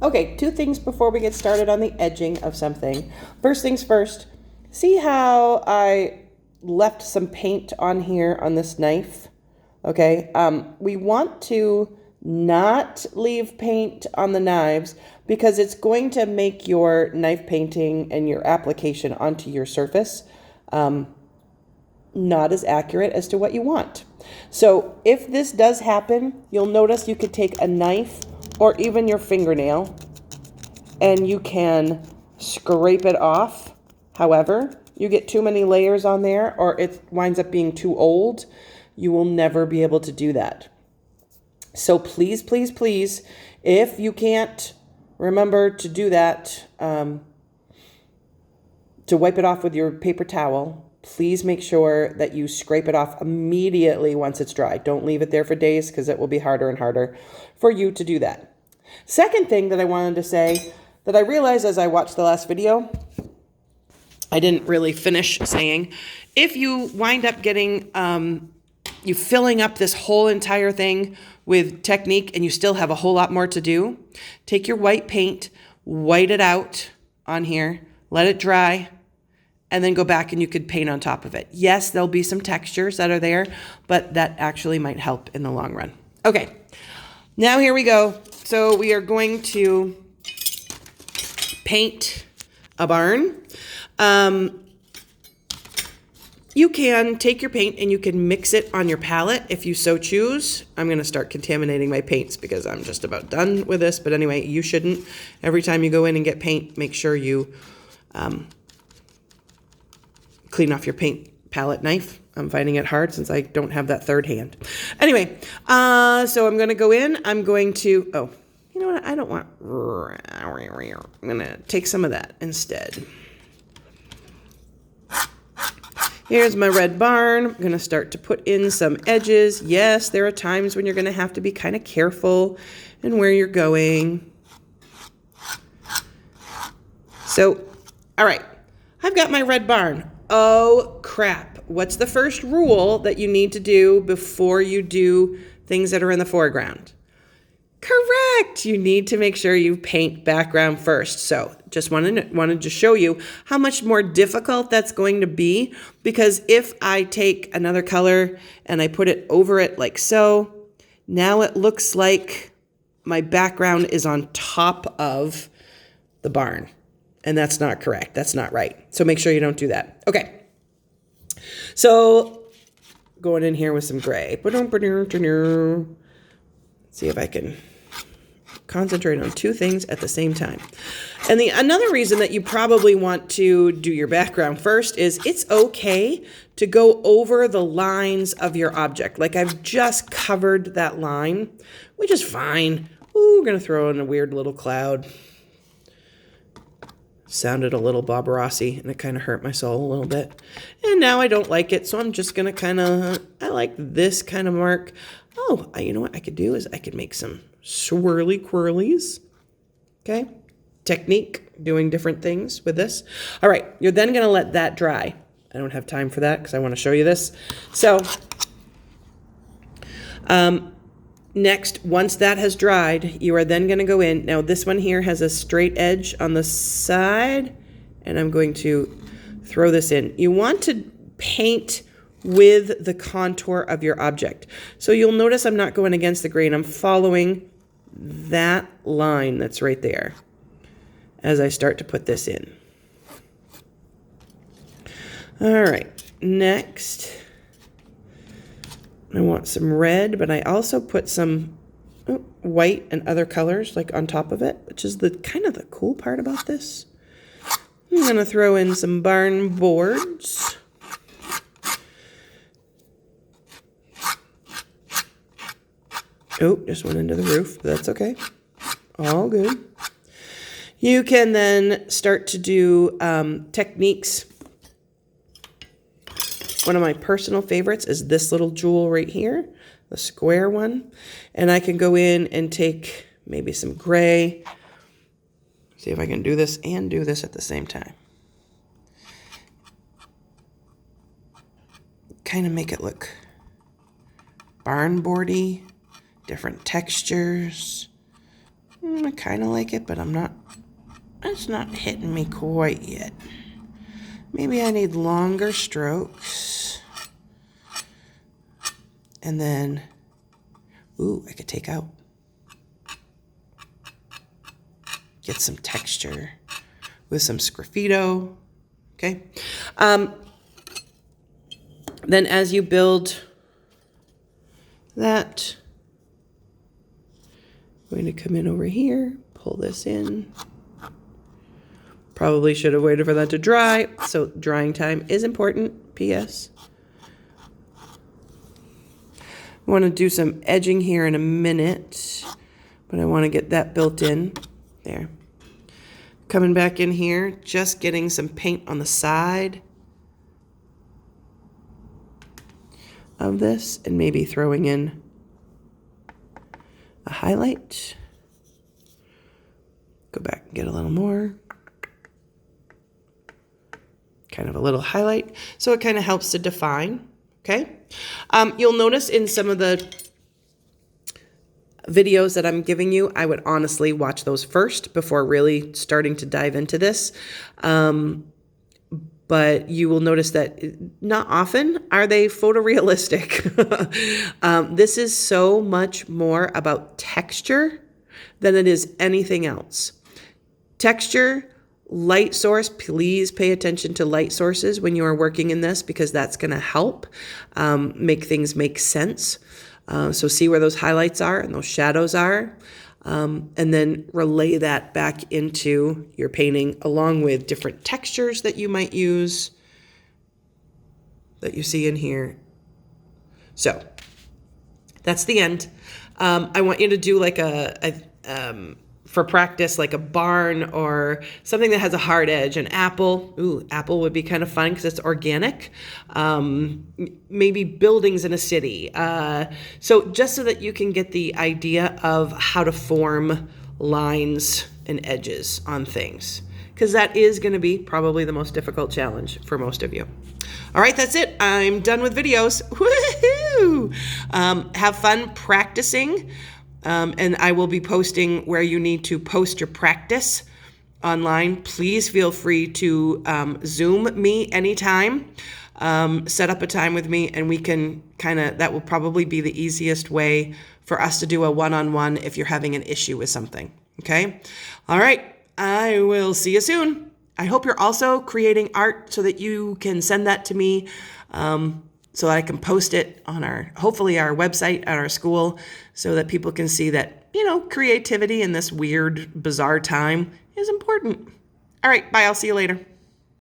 Okay, two things before we get started on the edging of something. First things first, see how I left some paint on here on this knife? Okay, we want to not leave paint on the knives because it's going to make your knife painting and your application onto your surface not as accurate as to what you want. So if this does happen, you'll notice you could take a knife or even your fingernail and you can scrape it off. However, you get too many layers on there or it winds up being too old, you will never be able to do that. So please, please, please, if you can't remember to do that, to wipe it off with your paper towel, please make sure that you scrape it off immediately once it's dry. Don't leave it there for days because it will be harder and harder for you to do that. Second thing that I wanted to say that I realized as I watched the last video, I didn't really finish saying, if you wind up getting, you filling up this whole entire thing with technique and you still have a whole lot more to do, take your white paint, white it out on here, let it dry, and then go back and you could paint on top of it. Yes, there'll be some textures that are there, but that actually might help in the long run. Okay, now here we go. So we are going to paint a barn. You can take your paint and you can mix it on your palette if you so choose. I'm going to start contaminating my paints because I'm just about done with this. But anyway, you shouldn't. Every time you go in and get paint, make sure you clean off your paint palette knife. I'm finding it hard since I don't have that third hand. Anyway, so I'm going to go in. I'm going to, oh, you know what? I don't want, I'm going to take some of that instead. Here's my red barn. I'm going to start to put in some edges. Yes, there are times when you're going to have to be kind of careful in where you're going. So, all right, I've got my red barn. Oh, crap. What's the first rule that you need to do before you do things that are in the foreground? Correct. You need to make sure you paint background first. So just wanted to show you how much more difficult that's going to be, because if I take another color and I put it over it like so, now it looks like my background is on top of the barn. And that's not correct. That's not right. So make sure you don't do that. Okay. So going in here with some gray. See if I can concentrate on two things at the same time. And another reason that you probably want to do your background first is it's okay to go over the lines of your object. Like I've just covered that line, which is fine. Ooh, we're going to throw in a weird little cloud. Sounded a little Bob Rossi, and it kind of hurt my soul a little bit. And now I don't like it, so I'm just going to I like this kind of mark. Oh, you know what I could do is I could make some swirly quirlies. Okay, technique, doing different things with this. All right, you're then going to let that dry. I don't have time for that because I want to show you this. So next, once that has dried, you are then going to go in. Now this one here has a straight edge on the side, and I'm going to throw this in. You want to paint with the contour of your object. So you'll notice I'm not going against the grain. I'm following that line that's right there as I start to put this in. All right, next I want some red, but I also put some white and other colors like on top of it, which is the kind of the cool part about this. I'm going to throw in some barn boards. Oh, just went into the roof, but that's okay. All good. You can then start to do techniques. One of my personal favorites is this little jewel right here, the square one. And I can go in and take maybe some gray. See if I can do this and do this at the same time. Kind of make it look barn boardy, different textures. I kind of like it, but it's not hitting me quite yet. Maybe I need longer strokes. And then, ooh, I could take out. Get some texture with some sgraffito, okay? Then as you build that, I'm going to come in over here, pull this in. Probably should have waited for that to dry, so drying time is important, P.S. I want to do some edging here in a minute, but I want to get that built in. There. Coming back in here, just getting some paint on the side of this, and maybe throwing in a highlight. Go back and get a little more. Kind of a little highlight. So it kind of helps to define, okay? You'll notice in some of the videos that I'm giving you, I would honestly watch those first before really starting to dive into this. But you will notice that not often are they photorealistic. This is so much more about texture than it is anything else. Texture, light source, please pay attention to light sources when you are working in this, because that's going to help make things make sense. So see where those highlights are and those shadows are, and then relay that back into your painting along with different textures that you might use that you see in here. So that's the end. I want you to do like for practice, like a barn or something that has a hard edge. An apple. Ooh, apple would be kind of fun because it's organic. Maybe buildings in a city. So just so that you can get the idea of how to form lines and edges on things, because that is going to be probably the most difficult challenge for most of you. All right, that's it. I'm done with videos. Woohoo! Have fun practicing. And I will be posting where you need to post your practice online. Please feel free to Zoom me anytime. Set up a time with me, and we can that will probably be the easiest way for us to do a one-on-one if you're having an issue with something. Okay? All right. I will see you soon. I hope you're also creating art so that you can send that to me. So I can post it on hopefully our website at our school, so that people can see that, creativity in this weird, bizarre time is important. All right, bye. I'll see you later.